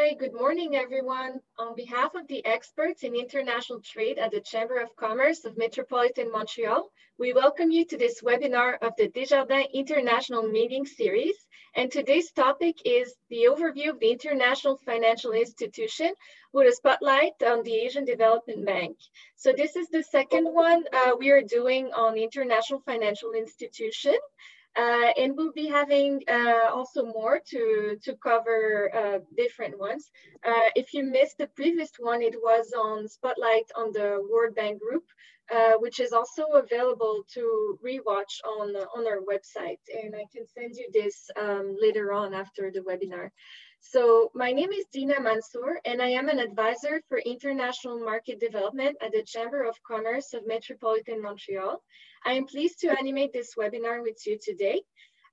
Hi, good morning, everyone. On behalf of the experts in international trade at the Chamber of Commerce of Metropolitan Montreal, we welcome you to this webinar of the Desjardins International Meeting Series. And today's topic is the overview of the International Financial Institution with a spotlight on the Asian Development Bank. So this is the second one we are doing on the International Financial Institution. And we'll be having also more to cover different ones. If you missed the previous one, it was on Spotlight on the World Bank Group, which is also available to rewatch on our website. And I can send you this later on after the webinar. So my name is Dina Mansour, and I am an advisor for international market development at the Chamber of Commerce of Metropolitan Montreal. I am pleased to animate this webinar with you today.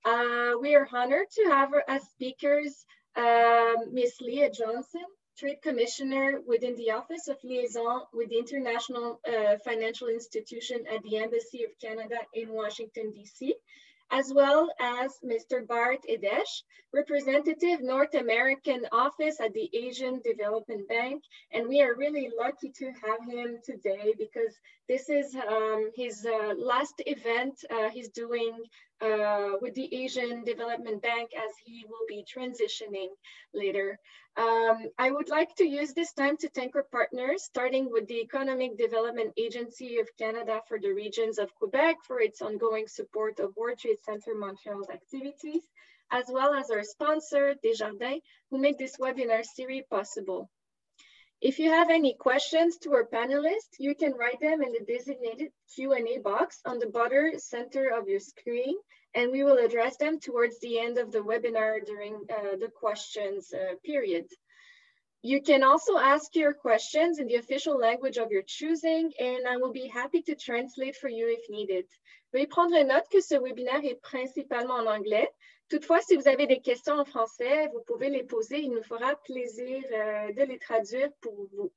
We are honored to have as speakers Ms. Leah Johnson, Trade Commissioner within the Office of Liaison with the International Financial Institution at the Embassy of Canada in Washington, D.C., as well as Mr. Bart Edesh, Representative North American Office at the Asian Development Bank. And we are really lucky to have him today because this is his last event he's doing with the Asian Development Bank, as he will be transitioning later. I would like to use this time to thank our partners, starting with the Economic Development Agency of Canada for the regions of Quebec for its ongoing support of World Trade Center Montreal's activities, as well as our sponsor, Desjardins, who made this webinar series possible. If you have any questions to our panelists, you can write them in the designated Q&A box on the bottom center of your screen, and we will address them towards the end of the webinar during the questions period. You can also ask your questions in the official language of your choosing, and I will be happy to translate for you if needed. Veuillez prendre note que ce webinaire est principalement en anglais. Toutefois, si vous avez des questions en français, vous pouvez les poser. Il nous fera plaisir de les traduire pour vous.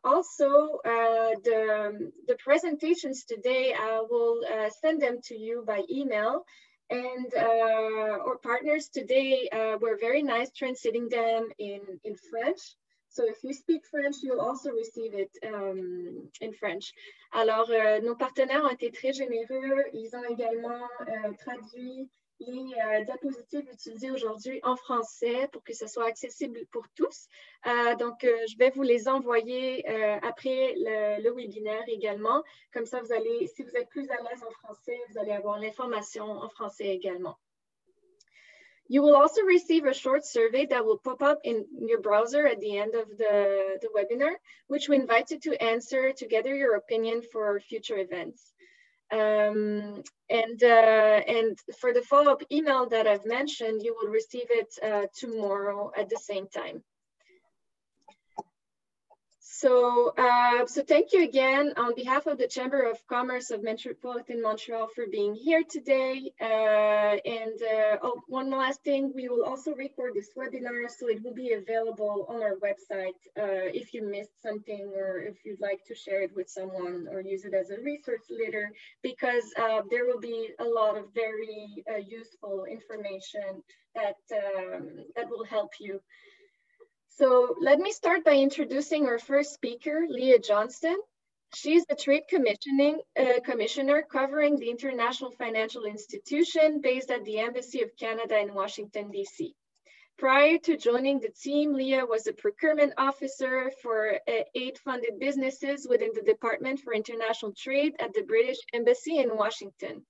Also, the presentations today, I will send them to you by email. And our partners today were very nice translating them in French. So if you speak French, you'll also receive it in French. Alors, nos partenaires ont été très généreux. Ils ont également traduit les diapositives utilisées aujourd'hui en français pour que ce soit accessible pour tous. Donc, je vais vous les envoyer après le webinaire également. Comme ça, vous allez, si vous êtes plus à l'aise en français, vous allez avoir l'information en français également. You will also receive a short survey that will pop up in your browser at the end of the webinar, which we invite you to answer to gather your opinion for future events. And for the follow-up email that I've mentioned, you will receive it tomorrow at the same time. So thank you again on behalf of the Chamber of Commerce of Metropolitan Montreal for being here today. Oh, one last thing, we will also record this webinar, so it will be available on our website if you missed something or if you'd like to share it with someone or use it as a resource later, because there will be a lot of very useful information that will help you. So let me start by introducing our first speaker, Leah Johnson. She's the Trade Commissioner covering the International Financial Institution based at the Embassy of Canada in Washington, D.C. Prior to joining the team, Leah was a procurement officer for 8 funded businesses within the Department for International Trade at the British Embassy in Washington.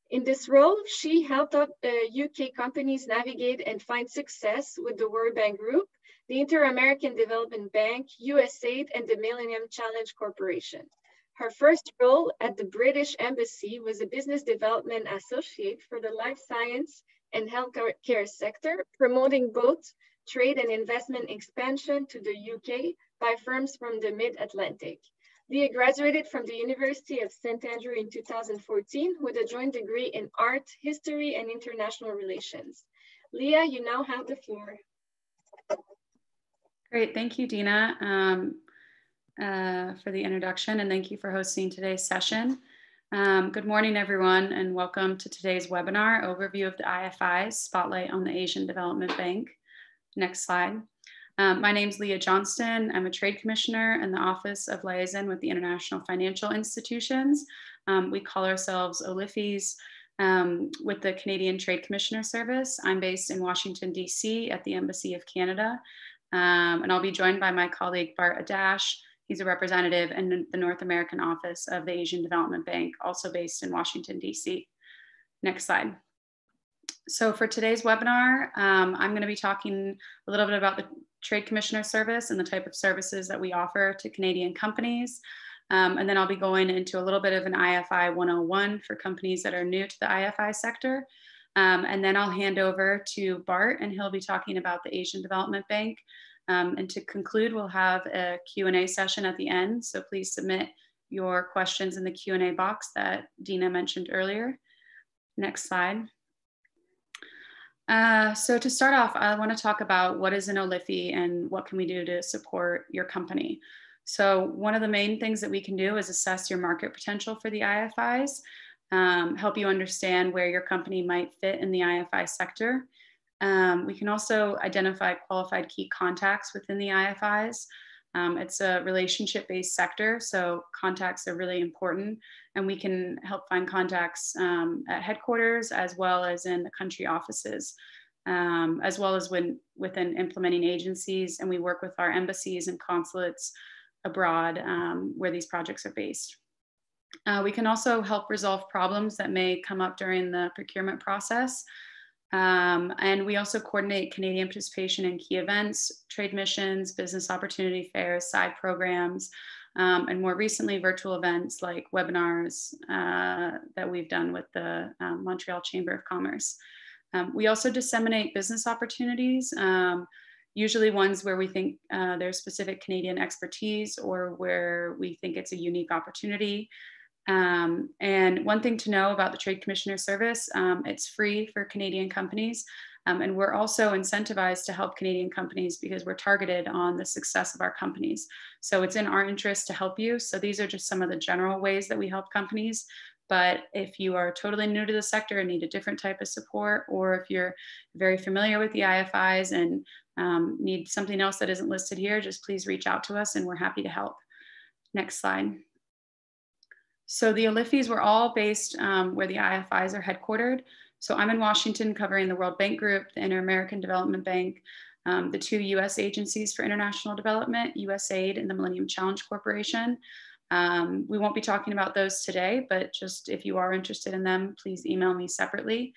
In this role, she helped UK companies navigate and find success with the World Bank Group, the Inter-American Development Bank, USAID, and the Millennium Challenge Corporation. Her first role at the British Embassy was a business development associate for the life science and healthcare sector, promoting both trade and investment expansion to the UK by firms from the Mid-Atlantic. Leah graduated from the University of St. Andrew in 2014 with a joint degree in art, history, and international relations. Leah, you now have the floor. Great, thank you, Dina, for the introduction, and thank you for hosting today's session. Good morning, everyone, and welcome to today's webinar, Overview of the IFI's Spotlight on the Asian Development Bank. Next slide. My name's Leah Johnston. I'm a trade commissioner in the Office of Liaison with the International Financial Institutions. We call ourselves OLIFIs with the Canadian Trade Commissioner Service. I'm based in Washington, D.C. at the Embassy of Canada. And I'll be joined by my colleague, Bart Adash. He's a representative in the North American office of the Asian Development Bank, also based in Washington, D.C. Next slide. So for today's webinar, I'm going to be talking a little bit about the Trade Commissioner Service and the type of services that we offer to Canadian companies. And then I'll be going into a little bit of an IFI 101 for companies that are new to the IFI sector. And then I'll hand over to Bart, and he'll be talking about the Asian Development Bank. And to conclude, we'll have a Q&A session at the end. So please submit your questions in the Q&A box that Dina mentioned earlier. Next slide. So to start off, I want to talk about what is an OLIFI and what can we do to support your company. So one of the main things that we can do is assess your market potential for the IFIs, help you understand where your company might fit in the IFI sector. We can also identify qualified key contacts within the IFIs. It's a relationship-based sector, so contacts are really important, and we can help find contacts at headquarters as well as in the country offices, as well as within implementing agencies, and we work with our embassies and consulates abroad where these projects are based. We can also help resolve problems that may come up during the procurement process. And we also coordinate Canadian participation in key events, trade missions, business opportunity fairs, side programs, and more recently, virtual events like webinars that we've done with the Montreal Chamber of Commerce. We also disseminate business opportunities, usually ones where we think there's specific Canadian expertise or where we think it's a unique opportunity. And one thing to know about the Trade Commissioner Service, it's free for Canadian companies. And we're also incentivized to help Canadian companies because we're targeted on the success of our companies. So it's in our interest to help you. So these are just some of the general ways that we help companies. But if you are totally new to the sector and need a different type of support, or if you're very familiar with the IFIs and need something else that isn't listed here, just please reach out to us and we're happy to help. Next slide. So the OLIFIs were all based where the IFIs are headquartered. So I'm in Washington covering the World Bank Group, the Inter-American Development Bank, the two US agencies for international development, USAID and the Millennium Challenge Corporation. We won't be talking about those today, but just if you are interested in them, please email me separately.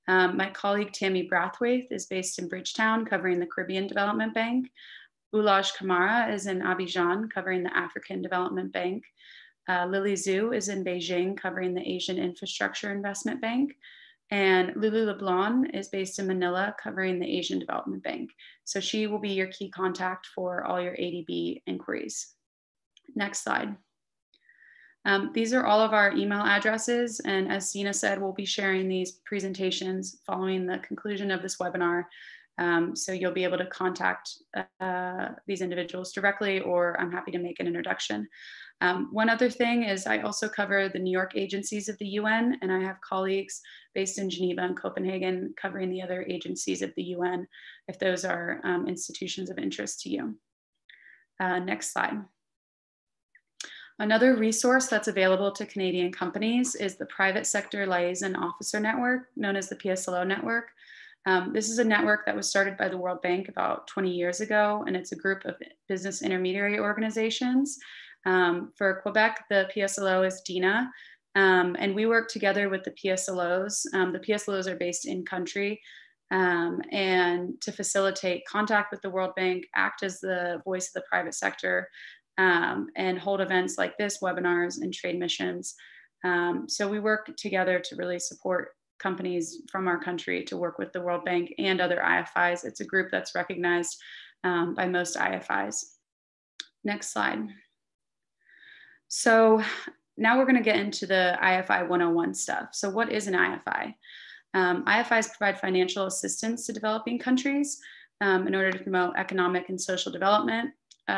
My colleague Tammy Brathwaite is based in Bridgetown covering the Caribbean Development Bank. Ulaj Kamara is in Abidjan covering the African Development Bank. Lily Zhu is in Beijing covering the Asian Infrastructure Investment Bank. And Lulu LeBlanc is based in Manila covering the Asian Development Bank. So she will be your key contact for all your ADB inquiries. Next slide. These are all of our email addresses. And as Zina said, we'll be sharing these presentations following the conclusion of this webinar. So you'll be able to contact these individuals directly, or I'm happy to make an introduction. One other thing is I also cover the New York agencies of the UN, and I have colleagues based in Geneva and Copenhagen covering the other agencies of the UN, if those are institutions of interest to you. Next slide. Another resource that's available to Canadian companies is the Private Sector Liaison Officer Network, known as the PSLO Network. This is a network that was started by the World Bank about 20 years ago, and it's a group of business intermediary organizations. For Quebec, the PSLO is DINA, and we work together with the PSLOs. The PSLOs are based in country, and to facilitate contact with the World Bank, act as the voice of the private sector, and hold events like this, webinars and trade missions. So we work together to really support companies from our country to work with the World Bank and other IFIs. It's a group that's recognized by most IFIs. Next slide. So now we're going to get into the IFI 101 stuff. So what is an IFI? IFIs provide financial assistance to developing countries in order to promote economic and social development.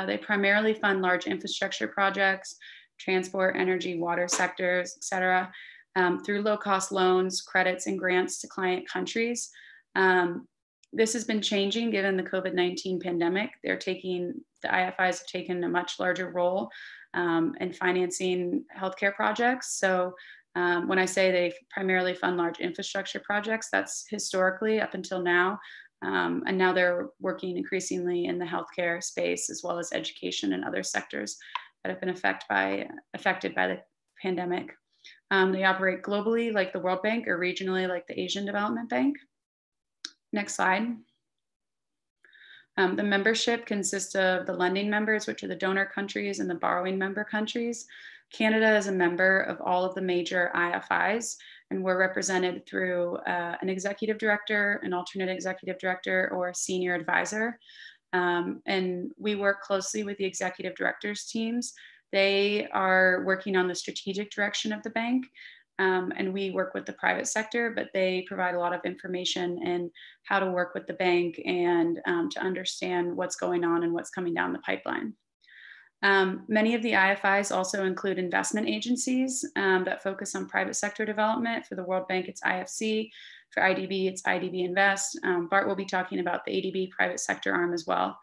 They primarily fund large infrastructure projects, transport, energy, water sectors, et cetera, through low-cost loans, credits, and grants to client countries. This has been changing given the COVID-19 pandemic. The IFIs have taken a much larger role in financing healthcare projects. So when I say they primarily fund large infrastructure projects, that's historically up until now. And now they're working increasingly in the healthcare space, as well as education and other sectors that have been affected by the pandemic. They operate globally like the World Bank, or regionally like the Asian Development Bank. Next slide. The membership consists of the lending members, which are the donor countries, and the borrowing member countries. Canada is a member of all of the major IFIs, and we're represented through an executive director, an alternate executive director, or a senior advisor. And we work closely with the executive directors teams. They are working on the strategic direction of the bank, and we work with the private sector, but they provide a lot of information and how to work with the bank and to understand what's going on and what's coming down the pipeline. Many of the IFIs also include investment agencies that focus on private sector development. For the World Bank, it's IFC. For IDB, it's IDB Invest. Bart will be talking about the ADB private sector arm as well.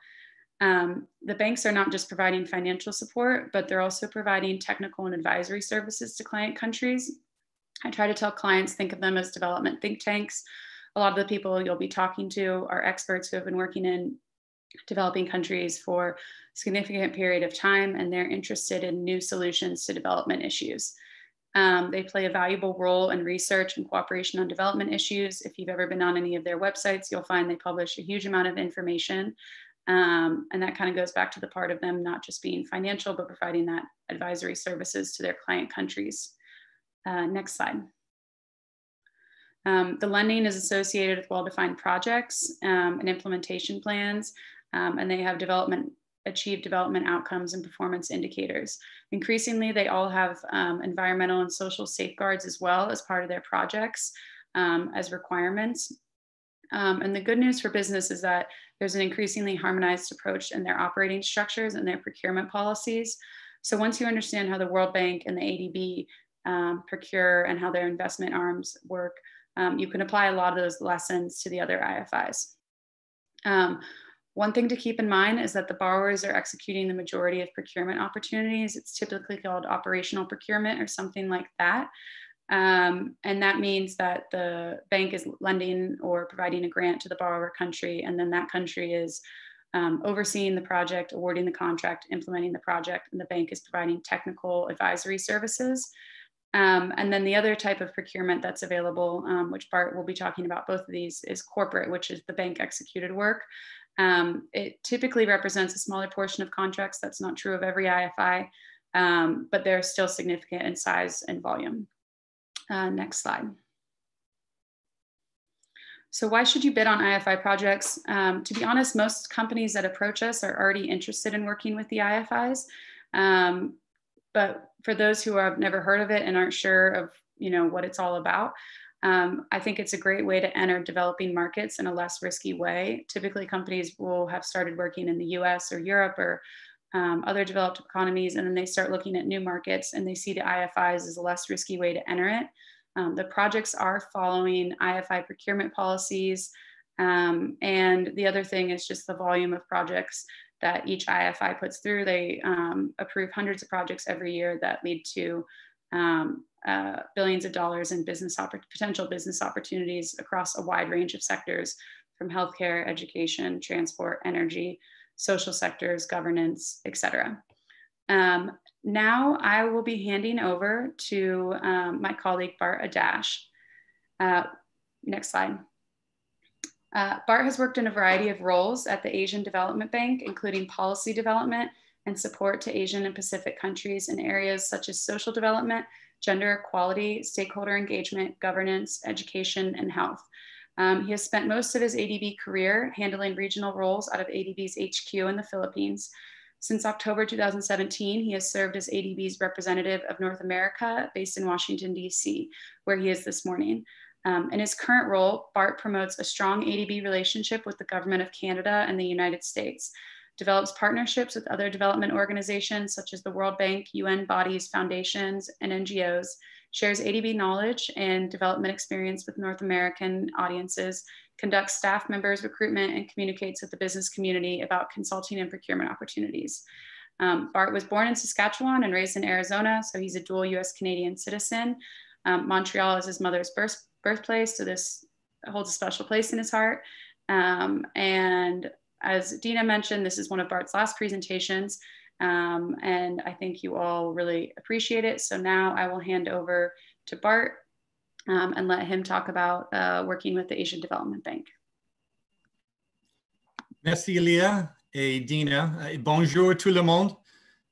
The banks are not just providing financial support, but they're also providing technical and advisory services to client countries. I try to tell clients, think of them as development think tanks. A lot of the people you'll be talking to are experts who have been working in developing countries for a significant period of time, and they're interested in new solutions to development issues. They play a valuable role in research and cooperation on development issues. If you've ever been on any of their websites, you'll find they publish a huge amount of information. And that kind of goes back to the part of them not just being financial, but providing that advisory services to their client countries. Next slide. The lending is associated with well-defined projects and implementation plans, and they have achieved development outcomes and performance indicators. Increasingly, they all have environmental and social safeguards as well as part of their projects as requirements. And the good news for business is that there's an increasingly harmonized approach in their operating structures and their procurement policies. So once you understand how the World Bank and the ADB procure and how their investment arms work, you can apply a lot of those lessons to the other IFIs. One thing to keep in mind is that the borrowers are executing the majority of procurement opportunities. It's typically called operational procurement or something like that. And that means that the bank is lending or providing a grant to the borrower country, and then that country is overseeing the project, awarding the contract, implementing the project, and the bank is providing technical advisory services. And then the other type of procurement that's available, which Bart will be talking about both of these, is corporate, which is the bank executed work. It typically represents a smaller portion of contracts. That's not true of every IFI, but they're still significant in size and volume. Next slide. So why should you bid on IFI projects? To be honest, most companies that approach us are already interested in working with the IFIs. But for those who have never heard of it and aren't sure of what it's all about, I think it's a great way to enter developing markets in a less risky way. Typically, companies will have started working in the US or Europe or other developed economies, and then they start looking at new markets and they see the IFIs as a less risky way to enter it. The projects are following IFI procurement policies. And the other thing is just the volume of projects that each IFI puts through. They approve hundreds of projects every year that lead to billions of dollars in potential business opportunities across a wide range of sectors, from healthcare, education, transport, energy, social sectors, governance, etc. Now I will be handing over to my colleague, Bart Adash. Next slide. Bart has worked in a variety of roles at the Asian Development Bank, including policy development and support to Asian and Pacific countries in areas such as social development, gender equality, stakeholder engagement, governance, education, and health. He has spent most of his ADB career handling regional roles out of ADB's HQ in the Philippines. Since October 2017, he has served as ADB's representative of North America based in Washington, D.C., where he is this morning. In his current role, Bart promotes a strong ADB relationship with the Government of Canada and the United States, develops partnerships with other development organizations such as the World Bank, UN bodies, foundations, and NGOs, shares ADB knowledge and development experience with North American audiences, conducts staff members recruitment, and communicates with the business community about consulting and procurement opportunities. Bart was born in Saskatchewan and raised in Arizona, so he's a dual US-Canadian citizen. Montreal is his mother's birthplace, so this holds a special place in his heart. And as Dina mentioned, this is one of Bart's last presentations, and I think you all really appreciate it. So now I will hand over to Bart and let him talk about working with the Asian Development Bank. Merci Léa et Dina. Bonjour tout le monde.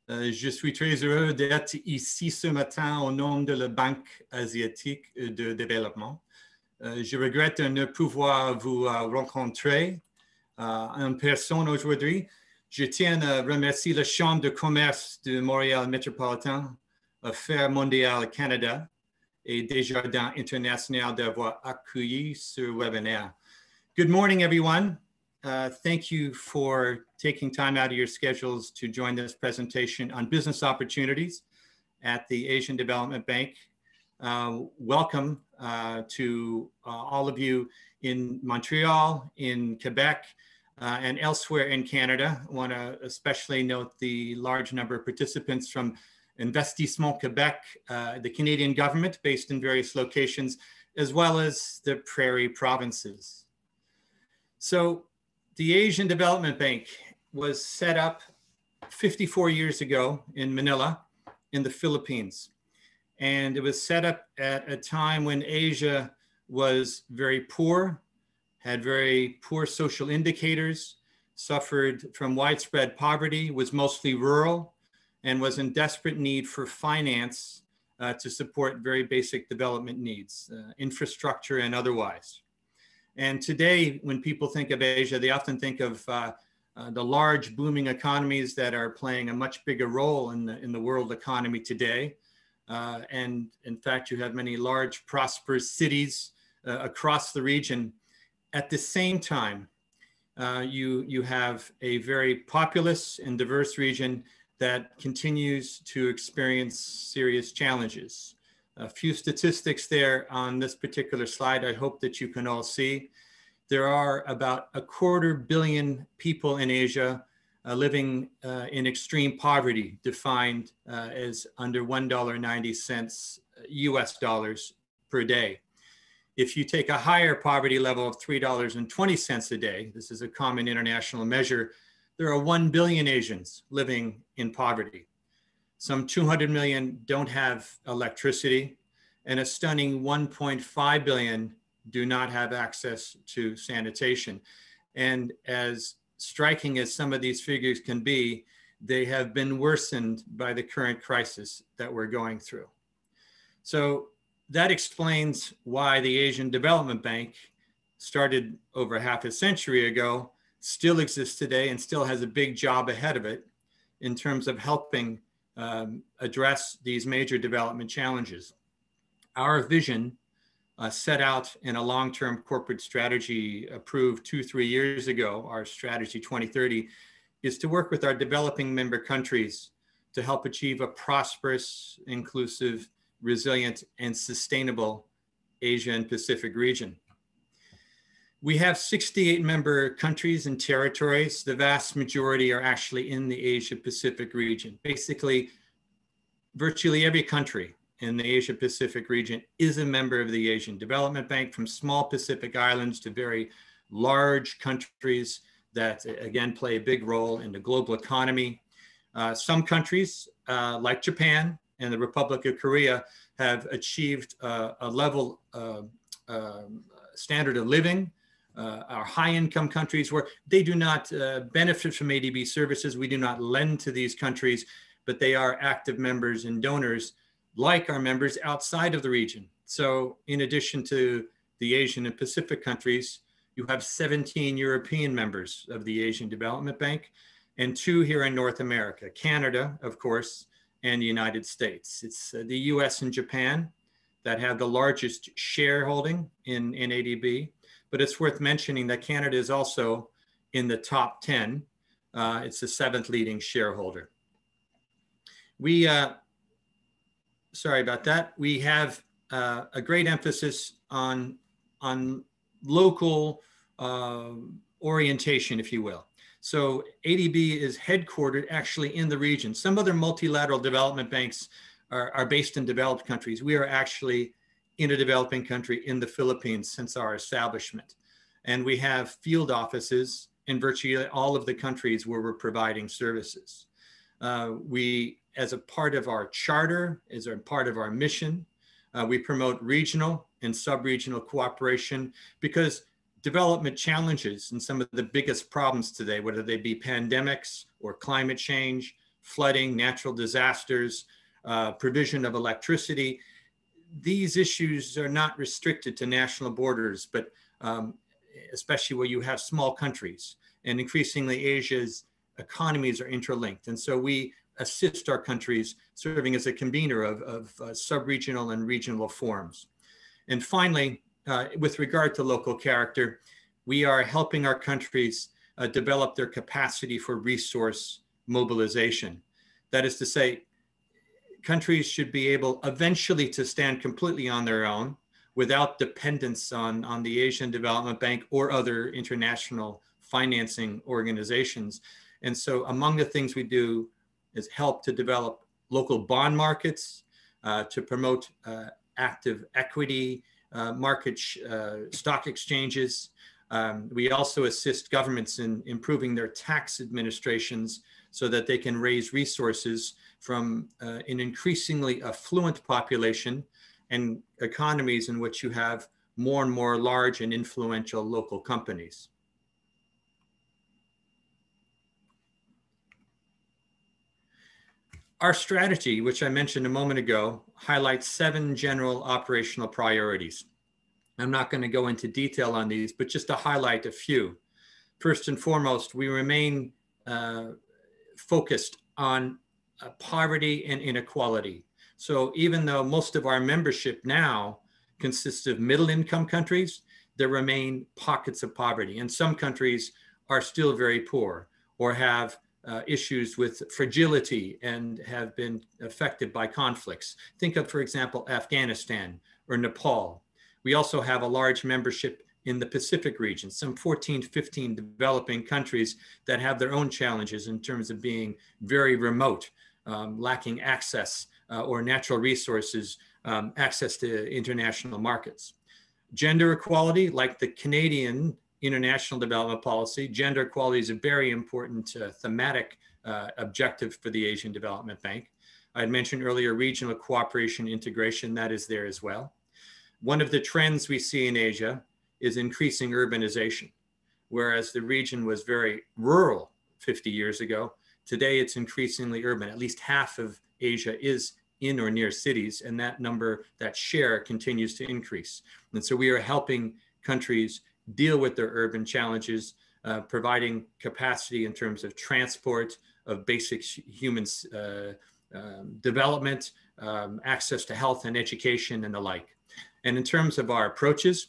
Je suis très heureux d'être ici ce matin au nom de la Banque asiatique de développement. Je regrette de ne pouvoir vous rencontrer en personne aujourd'hui. Je tiens à remercier la Chambre de commerce de Montréal métropolitain, Affaires mondiales Canada et Desjardins International d'avoir accueilli ce webinaire. Good morning, everyone. Thank you for taking time out of your schedules to join this presentation on business opportunities at the Asian Development Bank. Welcome to all of you in Montreal, in Quebec, and elsewhere in Canada. I want to especially note the large number of participants from Investissement Quebec, the Canadian government based in various locations, as well as the Prairie provinces. So the Asian Development Bank was set up 54 years ago in Manila, in the Philippines. And it was set up at a time when Asia was very poor, had very poor social indicators, suffered from widespread poverty, was mostly rural, and was in desperate need for finance to support very basic development needs, infrastructure and otherwise. And today, when people think of Asia, they often think of the large booming economies that are playing a much bigger role in the world economy today. And in fact, you have many large, prosperous cities across the region. At the same time, you have a very populous and diverse region that continues to experience serious challenges. A few statistics there on this particular slide I hope that you can all see. There are about 250 million people in Asia living in extreme poverty, defined as under $1.90 US dollars per day. If you take a higher poverty level of $3.20 a day, this is a common international measure, there are 1 billion Asians living in poverty. Some 200 million don't have electricity, and a stunning 1.5 billion do not have access to sanitation. And as striking as some of these figures can be, they have been worsened by the current crisis that we're going through. So that explains why the Asian Development Bank, started over half a century ago, still exists today and still has a big job ahead of it in terms of helping address these major development challenges. Our vision set out in a long-term corporate strategy approved 2-3 years ago, our strategy 2030, is to work with our developing member countries to help achieve a prosperous, inclusive, resilient, and sustainable Asia and Pacific region. We have 68 member countries and territories. The vast majority are actually in the Asia Pacific region. Basically, virtually every country in the Asia Pacific region is a member of the Asian Development Bank, from small Pacific islands to very large countries that again play a big role in the global economy. Some countries like Japan and the Republic of Korea have achieved a level standard of living. Our high income countries where they do not benefit from ADB services. We do not lend to these countries, but they are active members and donors like our members outside of the region. So in addition to the Asian and Pacific countries, you have 17 European members of the Asian Development Bank and 2 here in North America, Canada, of course, and the United States. It's the US and Japan that have the largest shareholding in ADB, but it's worth mentioning that Canada is also in the top 10. It's the 7th leading shareholder. We, sorry about that. We have a great emphasis on local orientation, if you will. So ADB is headquartered actually in the region. Some other multilateral development banks are based in developed countries. We are actually in a developing country in the Philippines since our establishment. And we have field offices in virtually all of the countries where we're providing services. We, as a part of our charter, as a part of our mission, we promote regional and sub-regional cooperation because development challenges and some of the biggest problems today, whether they be pandemics or climate change, flooding, natural disasters, provision of electricity, these issues are not restricted to national borders, but especially where you have small countries. And increasingly, Asia's economies are interlinked. And so we assist our countries serving as a convener of sub-regional and regional forums. And finally, with regard to local character, we are helping our countries develop their capacity for resource mobilization. That is to say, countries should be able eventually to stand completely on their own without dependence on the Asian Development Bank or other international financing organizations. And so among the things we do is help to develop local bond markets, to promote active equity market, stock exchanges. We also assist governments in improving their tax administrations so that they can raise resources from an increasingly affluent population and economies in which you have more and more large and influential local companies. Our strategy, which I mentioned a moment ago, highlights 7 general operational priorities. I'm not going to go into detail on these, but just to highlight a few. First and foremost, we remain focused on poverty and inequality. So even though most of our membership now consists of middle-income countries, there remain pockets of poverty. And some countries are still very poor or have issues with fragility and have been affected by conflicts. Think of, for example, Afghanistan or Nepal. We also have a large membership in the Pacific region, some 14, 15 developing countries that have their own challenges in terms of being very remote, lacking access or natural resources, access to international markets. Gender equality, like the Canadian international development policy, gender equality is a very important thematic objective for the Asian Development Bank. I had mentioned earlier regional cooperation integration, that is there as well. One of the trends we see in Asia is increasing urbanization. Whereas the region was very rural 50 years ago, today it's increasingly urban. At least half of Asia is in or near cities, and that number, that share continues to increase. And so we are helping countries deal with their urban challenges, providing capacity in terms of transport, of basic human development, access to health and education and the like. And in terms of our approaches,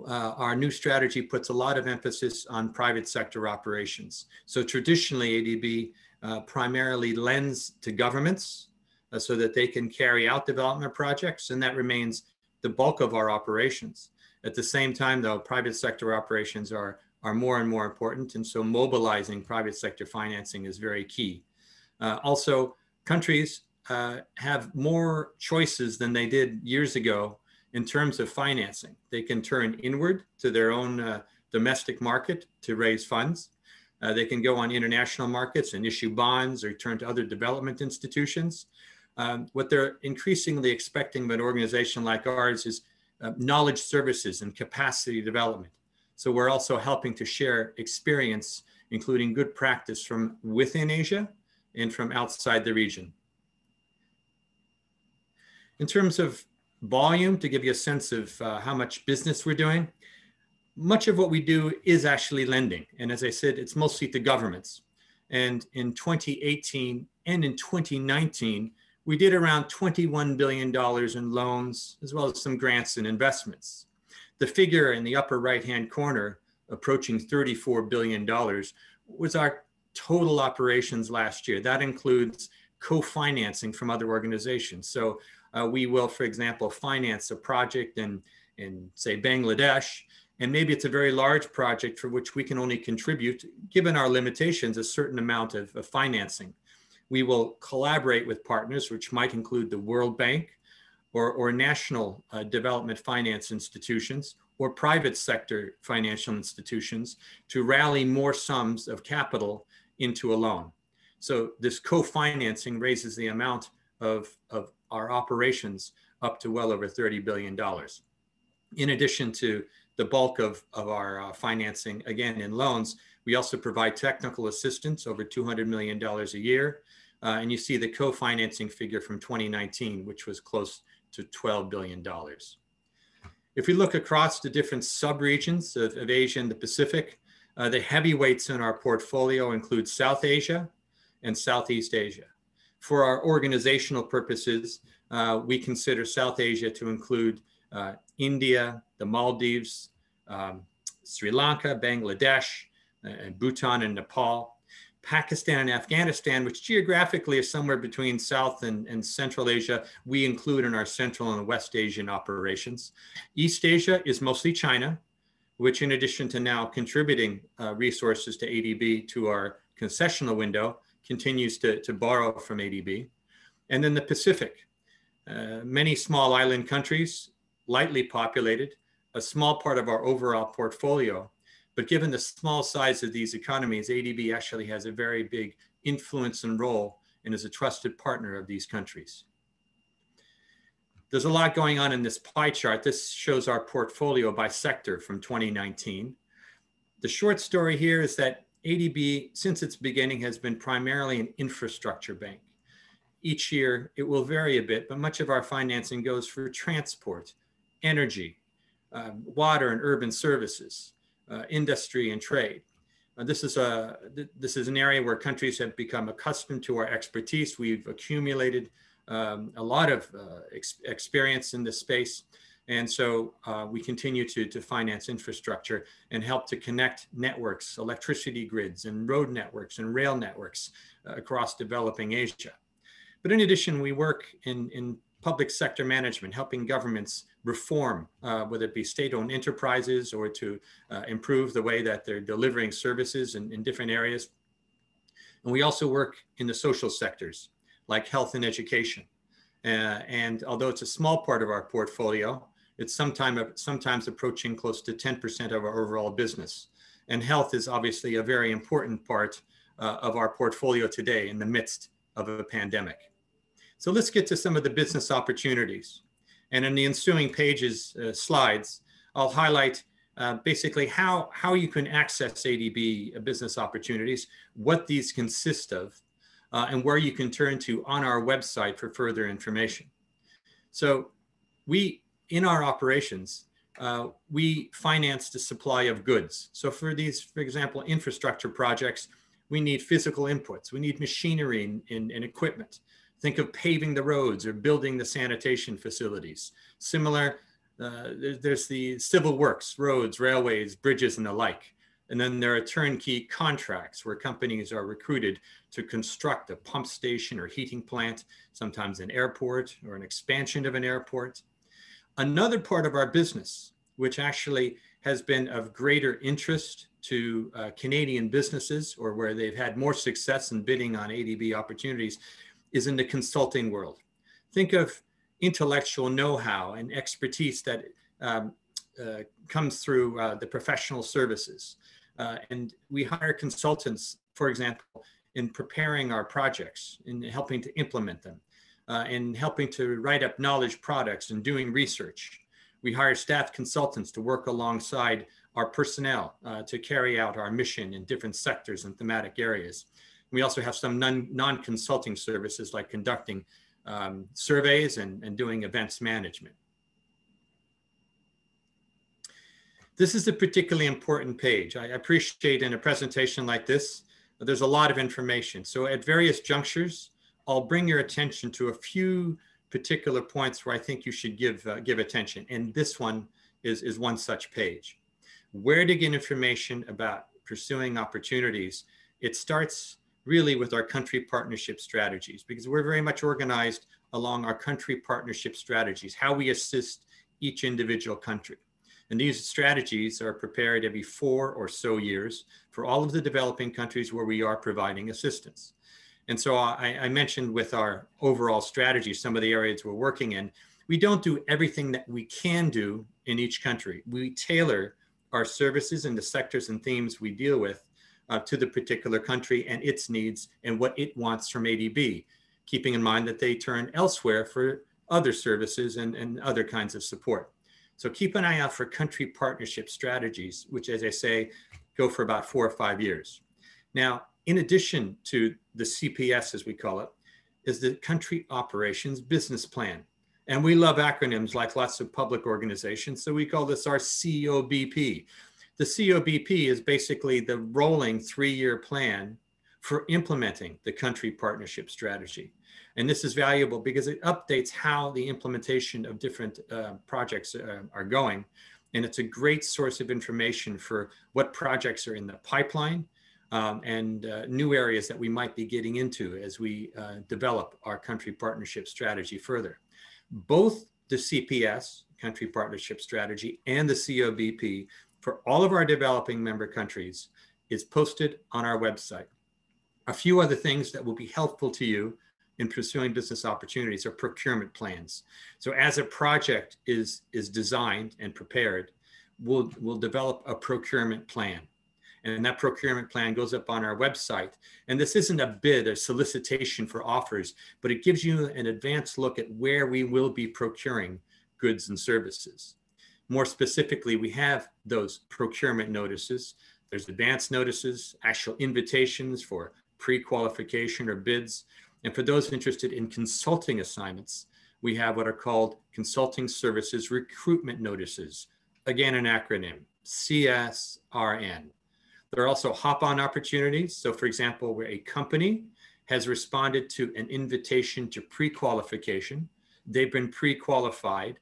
our new strategy puts a lot of emphasis on private sector operations. So traditionally, ADB primarily lends to governments so that they can carry out development projects, and that remains the bulk of our operations. At the same time, though, private sector operations are more and more important, and so mobilizing private sector financing is very key. Also, countries have more choices than they did years ago in terms of financing. They can turn inward to their own domestic market to raise funds. They can go on international markets and issue bonds or turn to other development institutions. What they're increasingly expecting of an organization like ours is knowledge services and capacity development. So we're also helping to share experience, including good practice from within Asia and from outside the region. In terms of volume, to give you a sense of how much business we're doing, much of what we do is actually lending. And as I said, it's mostly to governments. And in 2018 and in 2019, we did around $21 billion in loans, as well as some grants and investments. The figure in the upper right-hand corner, approaching $34 billion, was our total operations last year. That includes co-financing from other organizations. So we will, for example, finance a project in say, Bangladesh, And maybe it's a very large project for which we can only contribute, given our limitations, a certain amount of financing. We will collaborate with partners, which might include the World Bank or national development finance institutions or private sector financial institutions to rally more sums of capital into a loan. So this co-financing raises the amount of our operations up to well over $30 billion. In addition to the bulk of our financing, again, in loans, we also provide technical assistance, over $200 million a year. And you see the co-financing figure from 2019, which was close to $12 billion. If we look across the different sub-regions of Asia and the Pacific, the heavyweights in our portfolio include South Asia and Southeast Asia. For our organizational purposes, we consider South Asia to include India, the Maldives, Sri Lanka, Bangladesh, Bhutan and Nepal, Pakistan and Afghanistan, which geographically is somewhere between South and Central Asia, we include in our Central and West Asian operations. East Asia is mostly China, which in addition to now contributing resources to ADB to our concessional window, continues to borrow from ADB. And then the Pacific, many small island countries, lightly populated, a small part of our overall portfolio. But given the small size of these economies, ADB actually has a very big influence and role and is a trusted partner of these countries. There's a lot going on in this pie chart. This shows our portfolio by sector from 2019. The short story here is that ADB, since its beginning, has been primarily an infrastructure bank. Each year, it will vary a bit, but much of our financing goes for transport, energy, water and urban services, industry and trade. This is an area where countries have become accustomed to our expertise. We've accumulated a lot of experience in this space. And so we continue to finance infrastructure and help to connect networks, electricity grids and road networks and rail networks across developing Asia. But in addition, we work in public sector management, helping governments reform, whether it be state-owned enterprises or to improve the way that they're delivering services in different areas. And we also work in the social sectors, like health and education. And although it's a small part of our portfolio, it's sometimes approaching close to 10% of our overall business. And health is obviously a very important part of our portfolio today in the midst of a pandemic. So let's get to some of the business opportunities. And in the ensuing pages, slides, I'll highlight basically how you can access ADB business opportunities, what these consist of, and where you can turn to on our website for further information. So in our operations, we finance the supply of goods. So for example, infrastructure projects, we need physical inputs, we need machinery and equipment. Think of paving the roads or building the sanitation facilities. Similar, there's the civil works, roads, railways, bridges, and the like. And then there are turnkey contracts where companies are recruited to construct a pump station or heating plant, sometimes an airport or an expansion of an airport. Another part of our business, which actually has been of greater interest to Canadian businesses, or where they've had more success in bidding on ADB opportunities, is in the consulting world. Think of intellectual know-how and expertise that comes through the professional services. And we hire consultants, for example, in preparing our projects, in helping to implement them, in helping to write up knowledge products and doing research. We hire staff consultants to work alongside our personnel to carry out our mission in different sectors and thematic areas. We also have some non-consulting services like conducting surveys and doing events management. This is a particularly important page. I appreciate in a presentation like this, there's a lot of information. So at various junctures, I'll bring your attention to a few particular points where I think you should give attention. And this one is one such page. Where to get information about pursuing opportunities. It starts really with our country partnership strategies, because we're very much organized along our country partnership strategies, how we assist each individual country. And these strategies are prepared every 4 or so years for all of the developing countries where we are providing assistance. And so I mentioned with our overall strategy, some of the areas we're working in. We don't do everything that we can do in each country. We tailor our services and the sectors and themes we deal with to the particular country and its needs and what it wants from ADB, keeping in mind that they turn elsewhere for other services and other kinds of support. So keep an eye out for country partnership strategies, which, as I say, go for about 4 or 5 years. Now, in addition to the CPS, as we call it, is the Country Operations Business Plan. And we love acronyms like lots of public organizations, so we call this our COBP. The COBP is basically the rolling 3-year plan for implementing the country partnership strategy. And this is valuable because it updates how the implementation of different projects are going. And it's a great source of information for what projects are in the pipeline and new areas that we might be getting into as we develop our country partnership strategy further. Both the CPS, Country Partnership Strategy, and the COBP for all of our developing member countries is posted on our website. A few other things that will be helpful to you in pursuing business opportunities are procurement plans. So as a project is designed and prepared, we'll develop a procurement plan. And that procurement plan goes up on our website. And this isn't a bid or solicitation for offers, but it gives you an advanced look at where we will be procuring goods and services. More specifically, we have those procurement notices. There's advance notices, actual invitations for pre-qualification or bids. And for those interested in consulting assignments, we have what are called Consulting Services Recruitment Notices. Again, an acronym, CSRN. There are also hop-on opportunities. So for example, where a company has responded to an invitation to pre-qualification, they've been pre-qualified.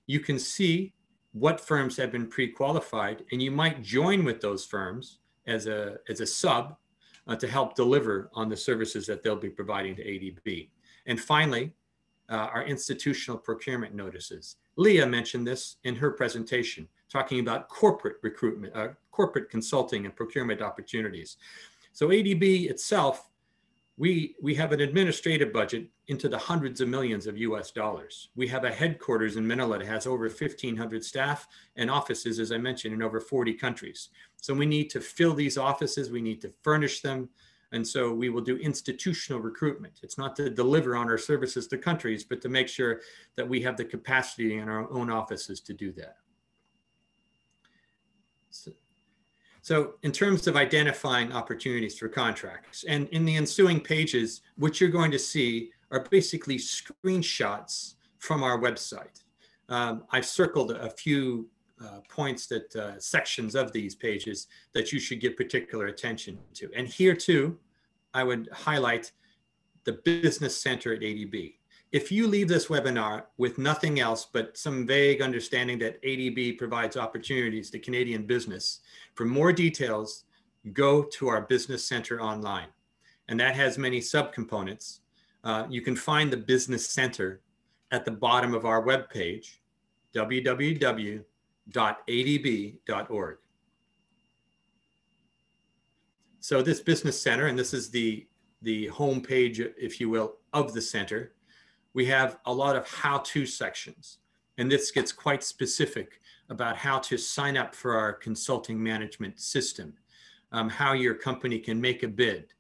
You can see what firms have been pre-qualified, and you might join with those firms as a sub to help deliver on the services that they'll be providing to ADB. And finally, our institutional procurement notices. Leah mentioned this in her presentation, talking about corporate recruitment, corporate consulting and procurement opportunities. So ADB itself, we have an administrative budget into the hundreds of millions of US dollars. We have a headquarters in Manila that has over 1,500 staff and offices, as I mentioned, in over 40 countries. So we need to fill these offices, we need to furnish them. And so we will do institutional recruitment. It's not to deliver on our services to countries, but to make sure that we have the capacity in our own offices to do that. So in terms of identifying opportunities for contracts, and in the ensuing pages, what you're going to see are basically screenshots from our website. I've circled a few points that sections of these pages that you should give particular attention to. And here too, I would highlight the Business Center at ADB. If you leave this webinar with nothing else but some vague understanding that ADB provides opportunities to Canadian business, for more details, go to our Business Center online. And that has many subcomponents. You can find the Business Center at the bottom of our webpage, www.adb.org. So this Business Center, and this is the home page, if you will, of the center, we have a lot of how-to sections. And this gets quite specific about how to sign up for our consulting management system, how your company can make a bid,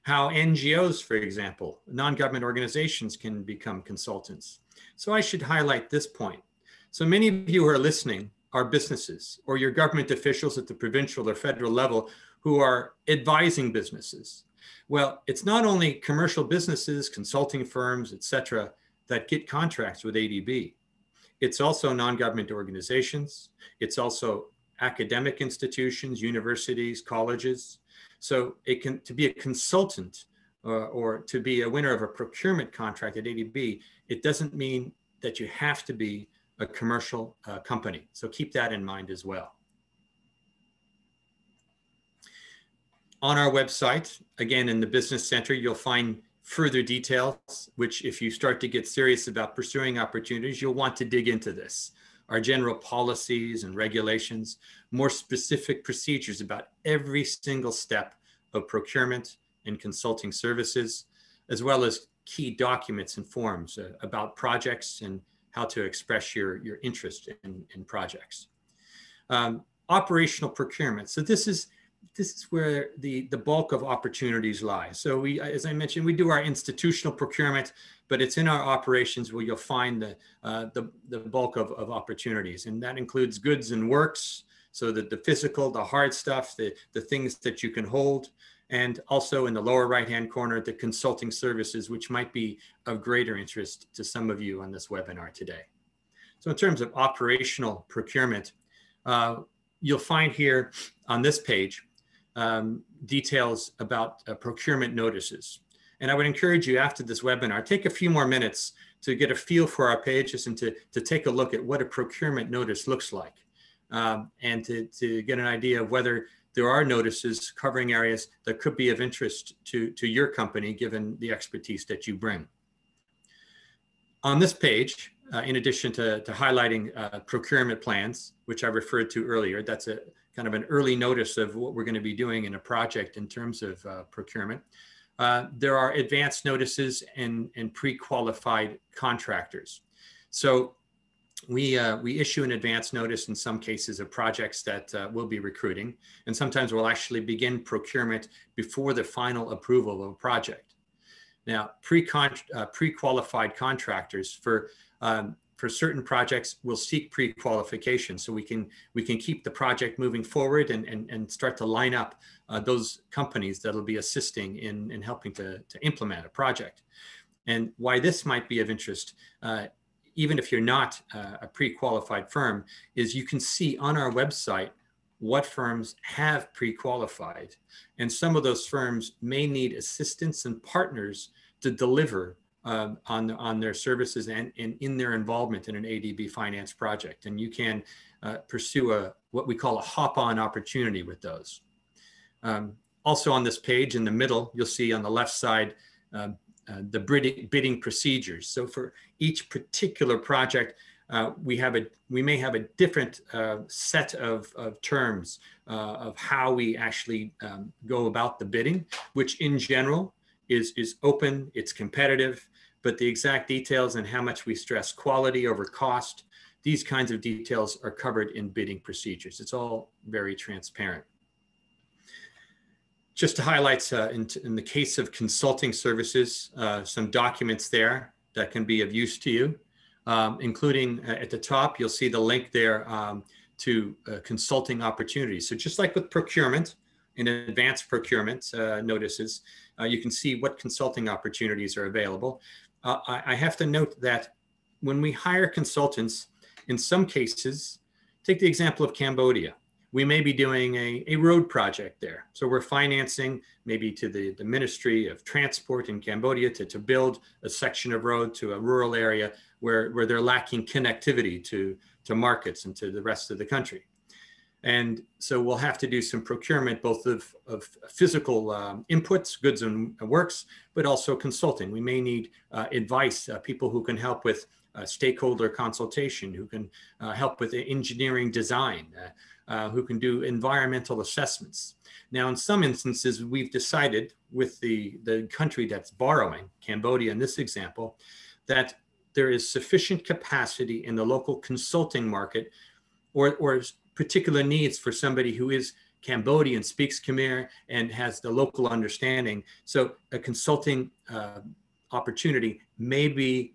how NGOs, for example, non-government organizations can become consultants. So I should highlight this point. So many of you who are listening are businesses or your government officials at the provincial or federal level who are advising businesses. Well, it's not only commercial businesses, consulting firms, et cetera, that get contracts with ADB. It's also non-government organizations. It's also academic institutions, universities, colleges. So to be a consultant or to be a winner of a procurement contract at ADB, it doesn't mean that you have to be a commercial company. So keep that in mind as well. On our website, again, in the Business Center, you'll find further details, which if you start to get serious about pursuing opportunities, you'll want to dig into this. our general policies and regulations, more specific procedures about every single step of procurement and consulting services, as well as key documents and forms about projects and how to express your interest in projects. Operational procurement. So this is where the bulk of opportunities lie. So we, as I mentioned, we do our institutional procurement, but it's in our operations where you'll find the bulk of opportunities. And that includes goods and works, so that the physical, the hard stuff, the things that you can hold, and also in the lower right-hand corner, the consulting services, which might be of greater interest to some of you on this webinar today. So in terms of operational procurement, you'll find here on this page details about procurement notices. And I would encourage you after this webinar, take a few more minutes to get a feel for our pages and to take a look at what a procurement notice looks like, and to get an idea of whether there are notices covering areas that could be of interest to your company, given the expertise that you bring. On this page, in addition to highlighting procurement plans, which I referred to earlier, that's a kind of an early notice of what we're going to be doing in a project in terms of procurement. There are advanced notices and pre-qualified contractors. So we issue an advance notice in some cases of projects that we'll be recruiting, and sometimes we'll actually begin procurement before the final approval of a project. Now, pre-qualified contractors for certain projects will seek pre-qualification, so we can keep the project moving forward and start to line up those companies that'll be assisting in helping to implement a project. And why this might be of interest, even if you're not a pre-qualified firm, is you can see on our website what firms have pre-qualified. And some of those firms may need assistance and partners to deliver on their services and in their involvement in an ADB finance project. And you can pursue what we call a hop-on opportunity with those. Also on this page in the middle, you'll see on the left side, the bidding procedures. So for each particular project, we may have a different set of terms of how we actually go about the bidding, which in general is open, it's competitive, but the exact details and how much we stress quality over cost, these kinds of details are covered in bidding procedures. It's all very transparent. Just to highlight, in the case of consulting services, some documents there that can be of use to you, including at the top, you'll see the link there to consulting opportunities. So just like with procurement, in advanced procurement notices, you can see what consulting opportunities are available. I have to note that when we hire consultants, in some cases, take the example of Cambodia. We may be doing a road project there. So we're financing maybe to the Ministry of Transport in Cambodia to build a section of road to a rural area where they're lacking connectivity to markets and to the rest of the country. And so we'll have to do some procurement, both of physical inputs, goods and works, but also consulting. We may need advice, people who can help with stakeholder consultation, who can help with engineering design, who can do environmental assessments. Now, in some instances, we've decided with the country that's borrowing, Cambodia in this example, that there is sufficient capacity in the local consulting market or particular needs for somebody who is Cambodian, speaks Khmer, and has the local understanding. So a consulting opportunity may be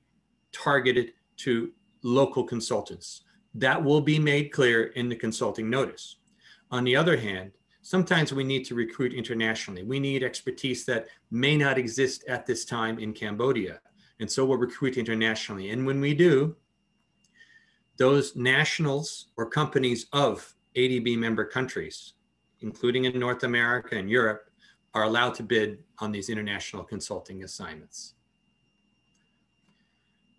targeted to local consultants. That will be made clear in the consulting notice. On the other hand, sometimes we need to recruit internationally. We need expertise that may not exist at this time in Cambodia. And so we'll recruit internationally. And when we do, those nationals or companies of ADB member countries, including in North America and Europe, are allowed to bid on these international consulting assignments.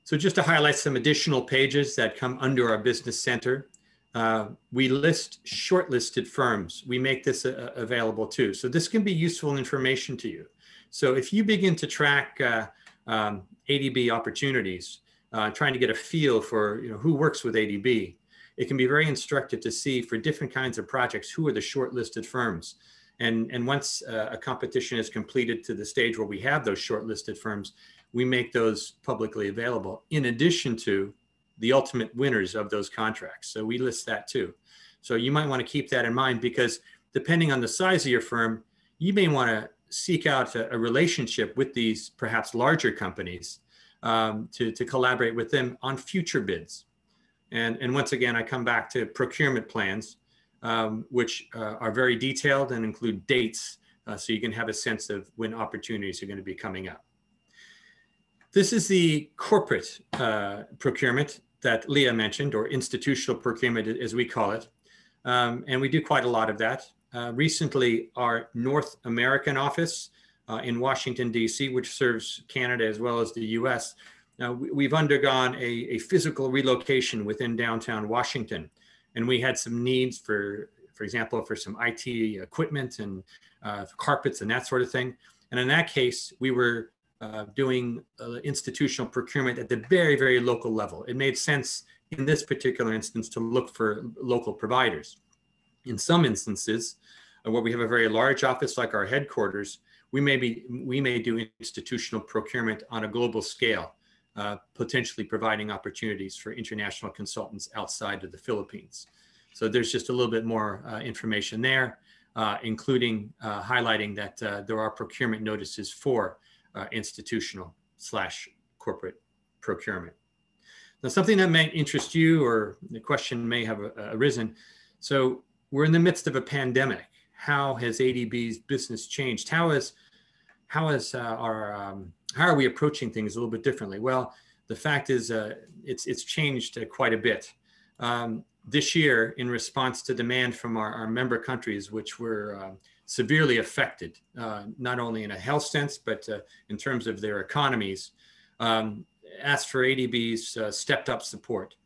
So just to highlight some additional pages that come under our business center, we list shortlisted firms. We make this available too. So this can be useful information to you. So if you begin to track ADB opportunities, trying to get a feel for who works with ADB, it can be very instructive to see for different kinds of projects, who are the shortlisted firms. And once a competition is completed to the stage where we have those shortlisted firms, we make those publicly available in addition to the ultimate winners of those contracts. So we list that too. So you might want to keep that in mind, because depending on the size of your firm, you may want to seek out a relationship with these perhaps larger companies to collaborate with them on future bids. And once again, I come back to procurement plans, which are very detailed and include dates, so you can have a sense of when opportunities are going to be coming up. This is the corporate procurement that Leah mentioned, or institutional procurement as we call it. And we do quite a lot of that. Recently, our North American office in Washington, D.C., which serves Canada as well as the U.S., we've undergone a physical relocation within downtown Washington. And we had some needs for example, for some IT equipment and carpets and that sort of thing. And in that case, we were doing institutional procurement at the very, very local level. It made sense in this particular instance to look for local providers. In some instances, where we have a very large office like our headquarters, we may do institutional procurement on a global scale, potentially providing opportunities for international consultants outside of the Philippines. So there's just a little bit more information there, including highlighting that there are procurement notices for institutional/corporate procurement. Now, something that may interest you, or the question may have arisen. So we're in the midst of a pandemic. How has ADB's business changed? How are we approaching things a little bit differently? Well, the fact is it's changed quite a bit. This year, in response to demand from our member countries, which were severely affected, not only in a health sense, but in terms of their economies, asked for ADB's stepped up support.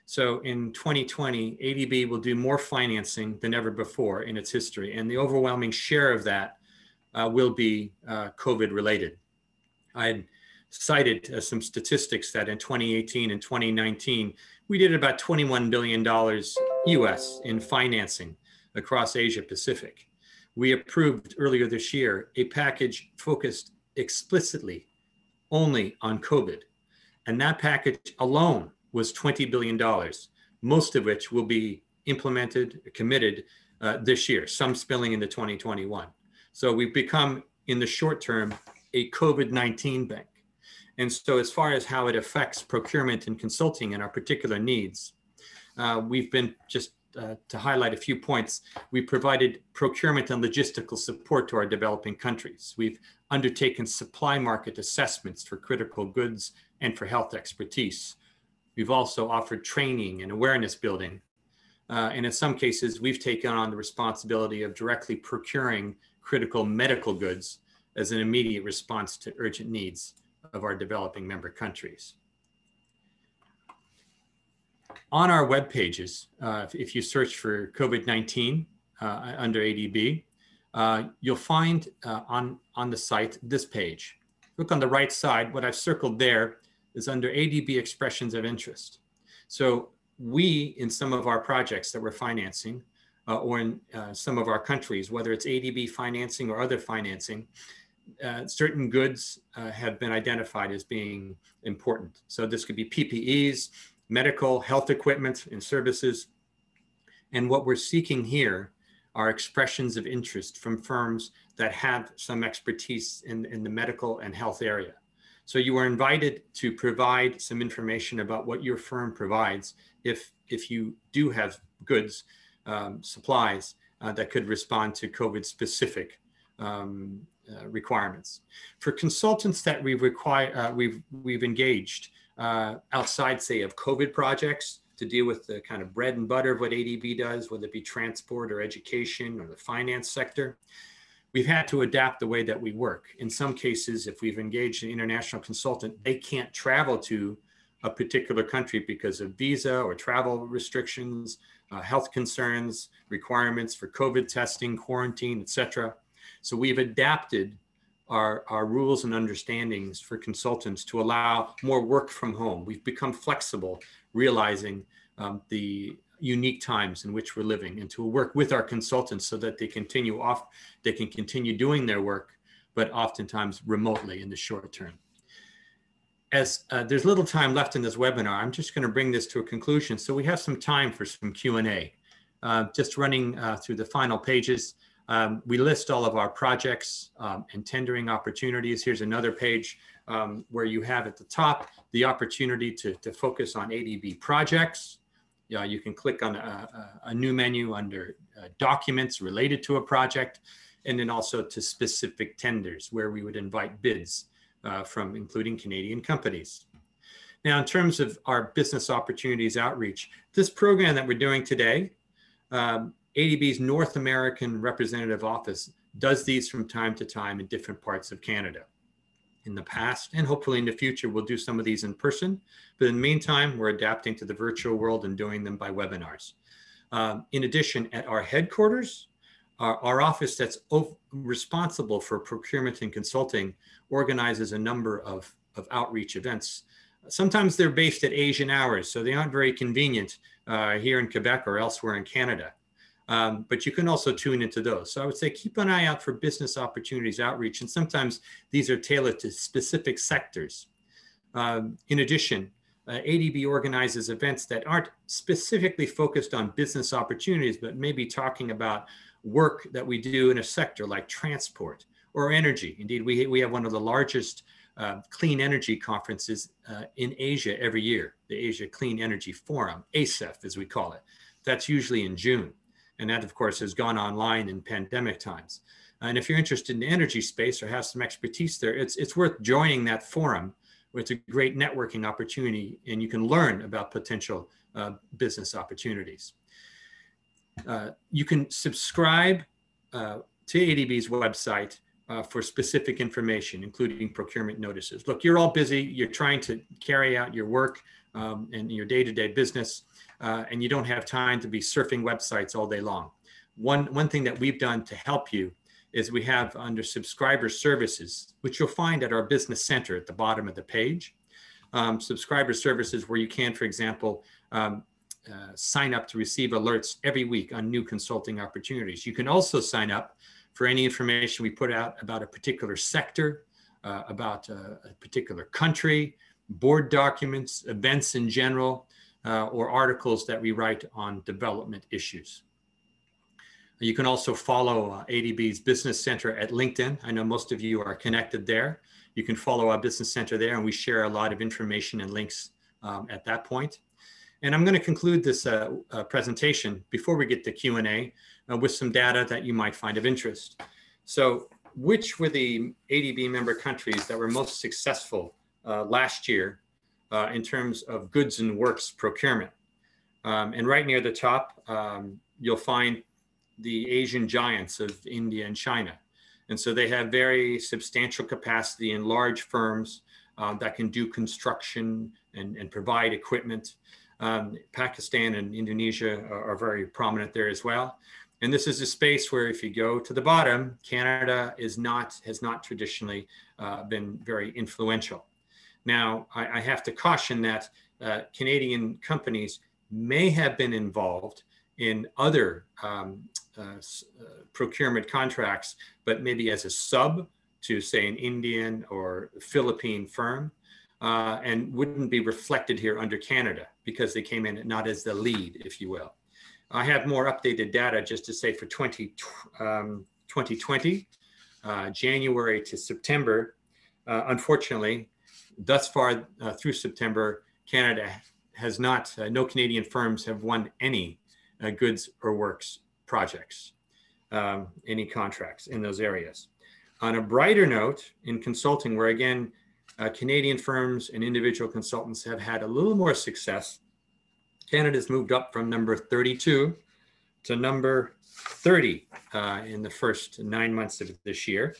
So in 2020, ADB will do more financing than ever before in its history. And the overwhelming share of that will be COVID related. I had cited some statistics that in 2018 and 2019, we did about $21 billion US in financing across Asia Pacific. We approved earlier this year a package focused explicitly only on COVID. And that package alone was $20 billion, most of which will be implemented, committed this year, some spilling into 2021. So we've become, in the short term, a COVID-19 bank. And so as far as how it affects procurement and consulting and our particular needs, we've been, just to highlight a few points, we provided procurement and logistical support to our developing countries. We've undertaken supply market assessments for critical goods and for health expertise. We've also offered training and awareness building. And in some cases, we've taken on the responsibility of directly procuring critical medical goods as an immediate response to urgent needs of our developing member countries. On our web pages, if you search for COVID-19 under ADB, you'll find on the site this page. Look on the right side, what I've circled there is under ADB expressions of interest. So we, in some of our projects that we're financing, or in some of our countries, whether it's ADB financing or other financing, certain goods have been identified as being important. So this could be PPEs, medical, health equipment and services. And what we're seeking here are expressions of interest from firms that have some expertise in the medical and health area. So you are invited to provide some information about what your firm provides if you do have goods, supplies that could respond to COVID-specific requirements. For consultants that we've engaged outside, say, of COVID projects to deal with the kind of bread and butter of what ADB does, whether it be transport or education or the finance sector, we've had to adapt the way that we work. In some cases, if we've engaged an international consultant, they can't travel to a particular country because of visa or travel restrictions, health concerns, requirements for COVID testing, quarantine, etc. So we've adapted our rules and understandings for consultants to allow more work from home. We've become flexible, realizing the unique times in which we're living, and to work with our consultants so that they can continue doing their work, but oftentimes remotely in the short term. As there's little time left in this webinar, I'm just going to bring this to a conclusion. So we have some time for some Q&A. Just running through the final pages, we list all of our projects and tendering opportunities. Here's another page where you have at the top the opportunity to focus on ADB projects. You can click on a new menu under documents related to a project, and then also to specific tenders where we would invite bids from including Canadian companies. Now, in terms of our business opportunities outreach, this program that we're doing today, ADB's North American Representative Office does these from time to time in different parts of Canada. In the past, and hopefully in the future, we'll do some of these in person. But in the meantime, we're adapting to the virtual world and doing them by webinars. In addition, at our headquarters, our office that's responsible for procurement and consulting organizes a number of outreach events. Sometimes they're based at Asian hours, so they aren't very convenient here in Quebec or elsewhere in Canada. But you can also tune into those. So I would say keep an eye out for business opportunities outreach, and sometimes these are tailored to specific sectors. In addition, ADB organizes events that aren't specifically focused on business opportunities, but maybe talking about work that we do in a sector like transport or energy. Indeed, we have one of the largest clean energy conferences in Asia every year, the Asia Clean Energy Forum, ACEF as we call it. That's usually in June. And that, of course, has gone online in pandemic times. And if you're interested in the energy space or have some expertise there, it's worth joining that forum. It's a great networking opportunity, and you can learn about potential business opportunities. You can subscribe to ADB's website for specific information, including procurement notices. Look, you're all busy. You're trying to carry out your work and your day-to-day business. And you don't have time to be surfing websites all day long. One thing that we've done to help you is we have under subscriber services, which you'll find at our business center at the bottom of the page, subscriber services where you can, for example, sign up to receive alerts every week on new consulting opportunities. You can also sign up for any information we put out about a particular sector, about a particular country, board documents, events in general, or articles that we write on development issues. You can also follow ADB's Business Center at LinkedIn. I know most of you are connected there. You can follow our Business Center there, and we share a lot of information and links at that point. And I'm going to conclude this presentation before we get to Q&A with some data that you might find of interest. So which were the ADB member countries that were most successful last year in terms of goods and works procurement? And right near the top, you'll find the Asian giants of India and China. And so they have very substantial capacity in large firms that can do construction and provide equipment. Pakistan and Indonesia are very prominent there as well. And this is a space where if you go to the bottom, Canada has not traditionally been very influential. Now, I have to caution that Canadian companies may have been involved in other procurement contracts, but maybe as a sub to, say, an Indian or Philippine firm, and wouldn't be reflected here under Canada because they came in not as the lead, if you will. I have more updated data just to say for 2020, January to September. Unfortunately, thus far through September, Canada has not, no Canadian firms have won any goods or works projects, any contracts in those areas. On a brighter note, in consulting, where again, Canadian firms and individual consultants have had a little more success, Canada's moved up from number 32 to number 30 in the first 9 months of this year.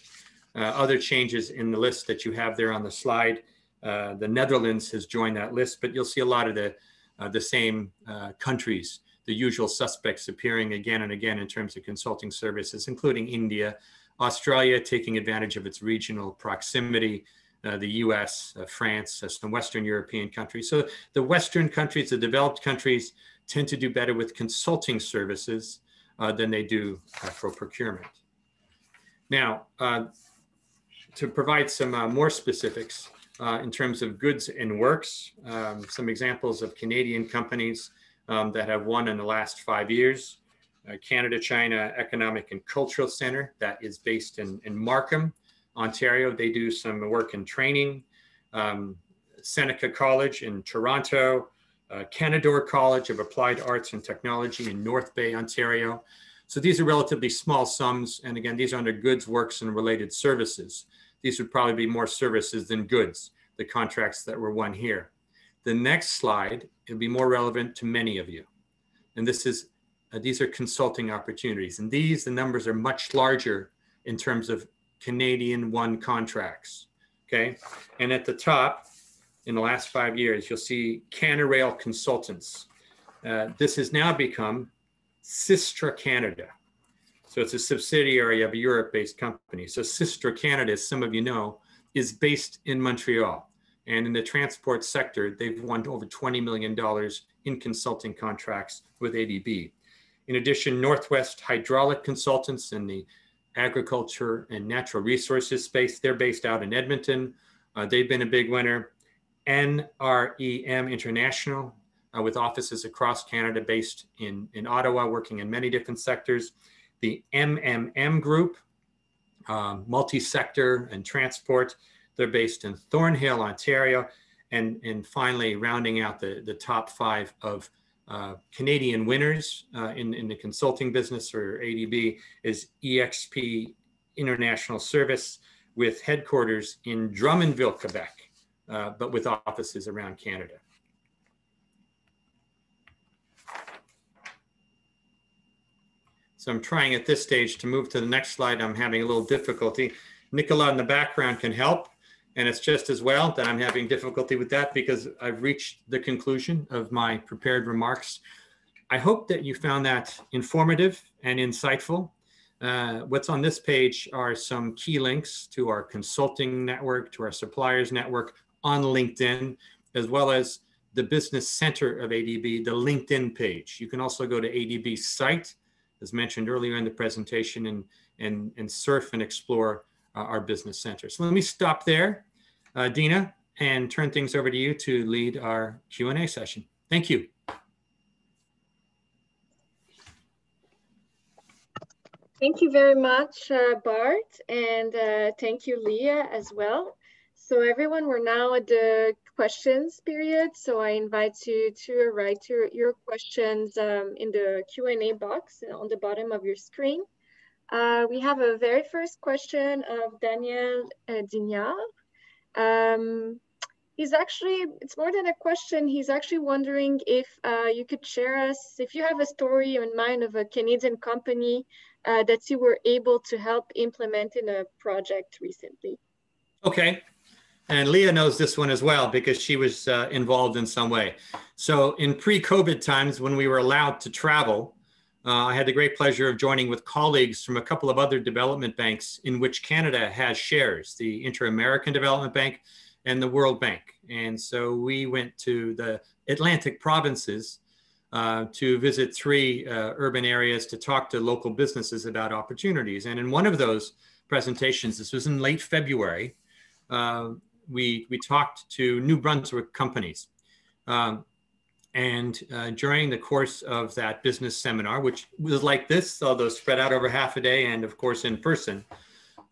Other changes in the list that you have there on the slide, the Netherlands has joined that list, but you'll see a lot of the same countries, the usual suspects appearing again and again in terms of consulting services, including India, Australia taking advantage of its regional proximity, the US, France, some Western European countries. So the Western countries, the developed countries, tend to do better with consulting services than they do for procurement. Now, to provide some more specifics in terms of goods and works, some examples of Canadian companies that have won in the last 5 years. Canada-China Economic and Cultural Center that is based in Markham, Ontario. They do some work and training. Seneca College in Toronto, Canadore College of Applied Arts and Technology in North Bay, Ontario. So these are relatively small sums. And again, these are under goods, works, and related services. These would probably be more services than goods, the contracts that were won here. The next slide will be more relevant to many of you. And this is, these are consulting opportunities. And these, the numbers are much larger in terms of Canadian won contracts, okay? And at the top, in the last 5 years, you'll see Canarail Consultants. This has now become Sistra Canada. So it's a subsidiary of a Europe-based company. So Sistra Canada, as some of you know, is based in Montreal. And in the transport sector, they've won over $20 million in consulting contracts with ADB. In addition, Northwest Hydraulic Consultants in the agriculture and natural resources space, they're based out in Edmonton. They've been a big winner. NREM International, with offices across Canada, based in Ottawa, working in many different sectors. The MMM Group, multi-sector and transport, they're based in Thornhill, Ontario. And finally, rounding out the top 5 of Canadian winners in the consulting business for ADB is EXP International Service, with headquarters in Drummondville, Quebec. But with offices around Canada. So I'm trying at this stage to move to the next slide. I'm having a little difficulty. Nicola in the background can help. And it's just as well that I'm having difficulty with that because I've reached the conclusion of my prepared remarks. I hope that you found that informative and insightful. What's on this page are some key links to our consulting network, to our suppliers network, on LinkedIn, as well as the business center of ADB, the LinkedIn page. You can also go to ADB's site, as mentioned earlier in the presentation, and surf and explore our business center. So let me stop there, Dina, and turn things over to you to lead our Q&A session. Thank you. Thank you very much, Bart, and thank you, Leah, as well. So everyone, we're now at the questions period. So I invite you to write your questions in the Q&A box on the bottom of your screen. We have a very first question of Daniel Dignard. It's more than a question. He's actually wondering if you could share us, if you have a story in mind of a Canadian company that you were able to help implement in a project recently. Okay. And Leah knows this one as well because she was involved in some way. So in pre-COVID times when we were allowed to travel, I had the great pleasure of joining with colleagues from a couple of other development banks in which Canada has shares, the Inter-American Development Bank and the World Bank. And so we went to the Atlantic provinces to visit 3 urban areas to talk to local businesses about opportunities. And in one of those presentations, this was in late February, we talked to New Brunswick companies. And during the course of that business seminar, which was like this, although spread out over half a day and of course in person,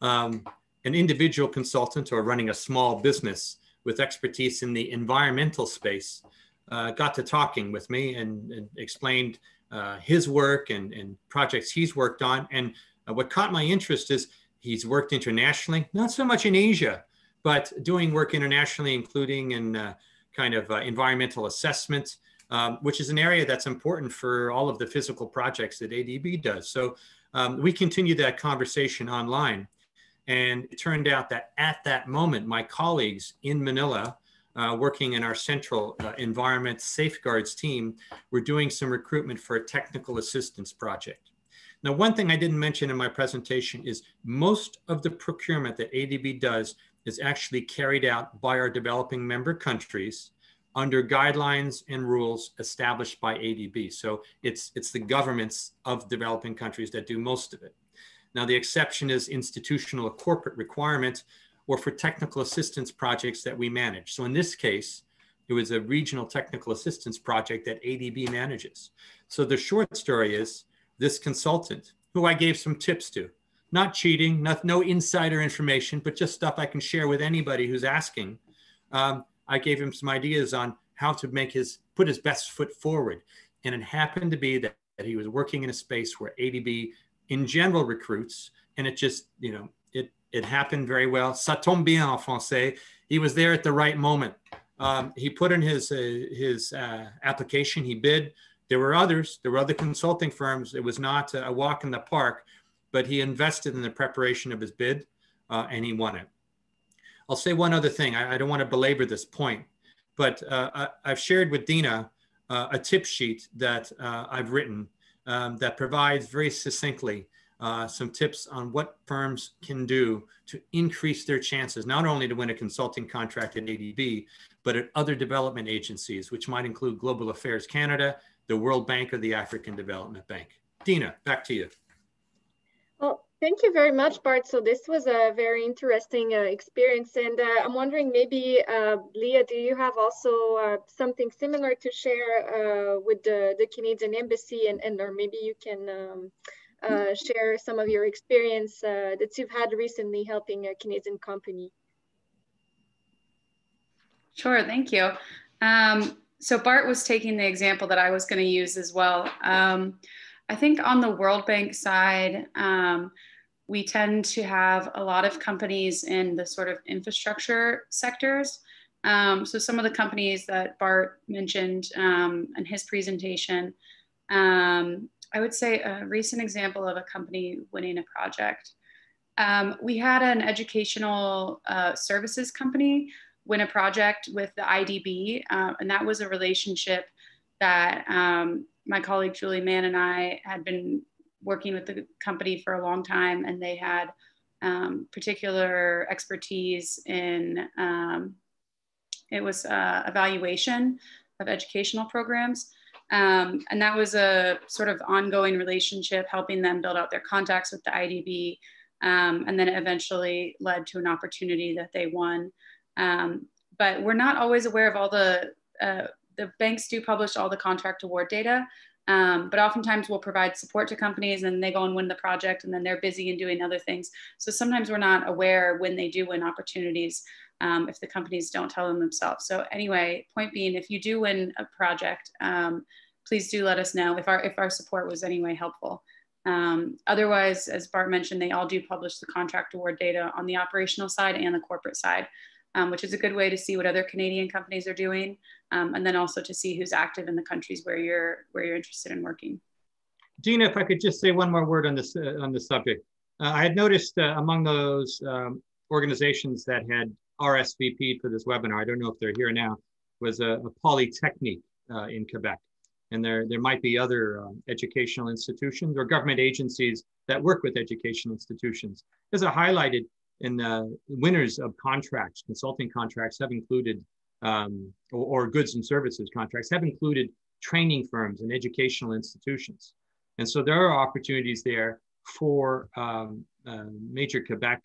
an individual consultant or running a small business with expertise in the environmental space got to talking with me and explained his work and projects he's worked on. And what caught my interest is he's worked internationally, not so much in Asia, but doing work internationally, including in kind of environmental assessment, which is an area that's important for all of the physical projects that ADB does. So we continued that conversation online. And it turned out that at that moment, my colleagues in Manila, working in our central environment safeguards team, were doing some recruitment for a technical assistance project. Now, one thing I didn't mention in my presentation is most of the procurement that ADB does is actually carried out by our developing member countries under guidelines and rules established by ADB. So it's the governments of developing countries that do most of it. Now, the exception is institutional or corporate requirement, or for technical assistance projects that we manage. So in this case, it was a regional technical assistance project that ADB manages. So the short story is this consultant, who I gave some tips to, not cheating, no insider information, but just stuff I can share with anybody who's asking. I gave him some ideas on how to put his best foot forward. And it happened to be that he was working in a space where ADB in general recruits, and it just, it happened very well. Ça tombe bien en français. He was there at the right moment. He put in his application, he bid. There were other consulting firms. It was not a walk in the park, but he invested in the preparation of his bid and he won it. I'll say one other thing. I don't want to belabor this point, but I've shared with Dina a tip sheet that I've written that provides very succinctly some tips on what firms can do to increase their chances, not only to win a consulting contract at ADB, but at other development agencies, which might include Global Affairs Canada, the World Bank, or the African Development Bank. Dina, back to you. Well, thank you very much, Bart. So this was a very interesting experience. And I'm wondering, maybe, Leah, do you have also something similar to share with the Canadian Embassy, and or maybe you can share some of your experience that you've had recently helping a Canadian company? Sure, thank you. So Bart was taking the example that I was going to use as well. I think on the World Bank side, we tend to have a lot of companies in the sort of infrastructure sectors. So some of the companies that Bart mentioned in his presentation, I would say a recent example of a company winning a project. We had an educational services company win a project with the IDB, and that was a relationship that my colleague Julie Mann and I had been working with the company for a long time, and they had particular expertise in, it was evaluation of educational programs. And that was a sort of ongoing relationship, helping them build out their contacts with the IDB. And then it eventually led to an opportunity that they won. But we're not always aware of all the banks do publish all the contract award data, but oftentimes we'll provide support to companies and they go and win the project and then they're busy and doing other things. So sometimes we're not aware when they do win opportunities if the companies don't tell them themselves. So anyway, point being, if you do win a project, please do let us know if our support was anyway helpful. Otherwise, as Bart mentioned, they all do publish the contract award data on the operational side and the corporate side, which is a good way to see what other Canadian companies are doing, and then also to see who's active in the countries where you're interested in working. Dina, if I could just say one more word on this subject. I had noticed among those organizations that had RSVP'd for this webinar, I don't know if they're here now, was a Polytechnique in Quebec. And there might be other educational institutions or government agencies that work with education institutions. As I highlighted, in the winners of contracts, consulting contracts have included, or goods and services contracts have included training firms and educational institutions. And so there are opportunities there for major Quebec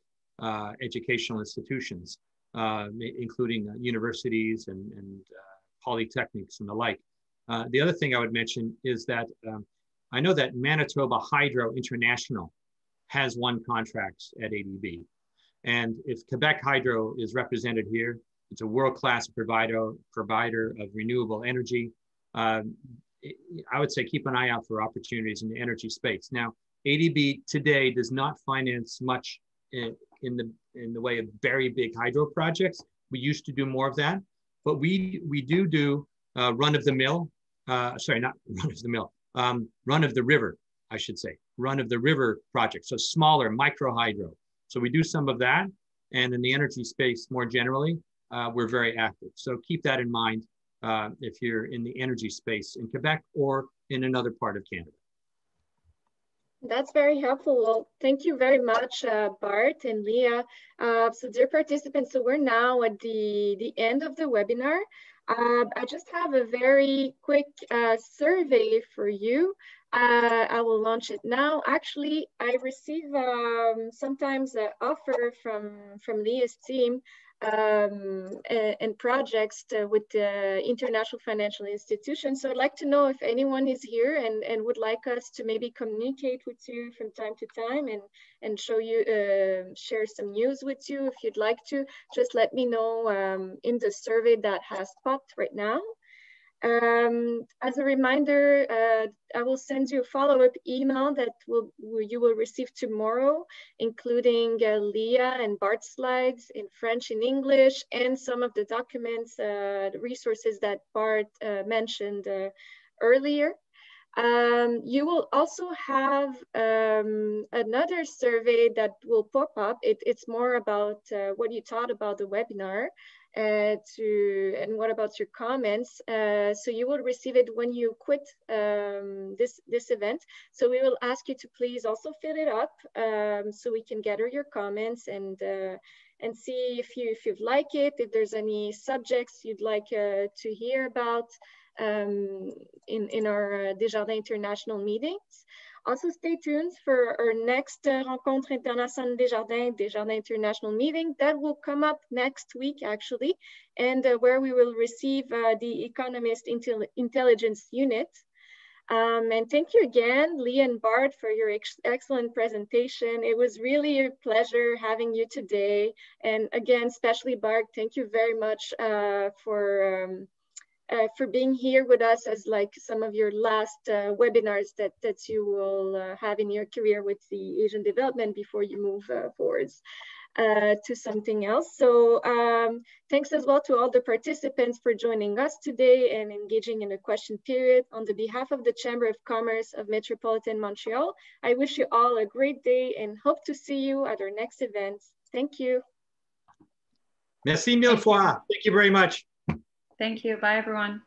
educational institutions, including universities and polytechnics and the like. The other thing I would mention is that I know that Manitoba Hydro International has won contracts at ADB. And if Quebec Hydro is represented here, it's a world-class provider of renewable energy. I would say keep an eye out for opportunities in the energy space. Now, ADB today does not finance much in the way of very big hydro projects. We used to do more of that, but we do run-of-the-mill, sorry, not run-of-the-mill, run-of-the-river, I should say, run-of-the-river projects, so smaller micro hydro. So we do some of that, and in the energy space more generally, we're very active. So keep that in mind if you're in the energy space in Quebec or in another part of Canada. That's very helpful. Well, thank you very much, Bart and Leah. So dear participants, so we're now at the end of the webinar. I just have a very quick survey for you. I will launch it now. Actually, I receive sometimes an offer from Leah's team and projects with the international financial institutions. So I'd like to know if anyone is here and would like us to maybe communicate with you from time to time and show you, share some news with you. If you'd like to, just let me know in the survey that has popped right now. As a reminder, I will send you a follow-up email that you will receive tomorrow, including Leah and Bart's slides in French and English, and some of the documents, the resources that Bart mentioned earlier. You will also have another survey that will pop up. It's more about what you thought about the webinar. And what about your comments? So you will receive it when you quit this event. So we will ask you to please also fill it up so we can gather your comments and see if you'd like it, if there's any subjects you'd like to hear about in our Desjardins International meetings. Also stay tuned for our next Rencontre Internationale Desjardins International meeting that will come up next week actually, and where we will receive the Economist Intelligence Unit. And thank you again, Leah and Bart, for your excellent presentation. It was really a pleasure having you today. And again, especially Bart, thank you very much for being here with us as like some of your last webinars that you will have in your career with the Asian development before you move forwards to something else. So thanks as well to all the participants for joining us today and engaging in the question period. On the behalf of the Chamber of Commerce of Metropolitan Montreal, I wish you all a great day and hope to see you at our next event. Thank you. Merci mille fois. Thank you very much. Thank you. Bye, everyone.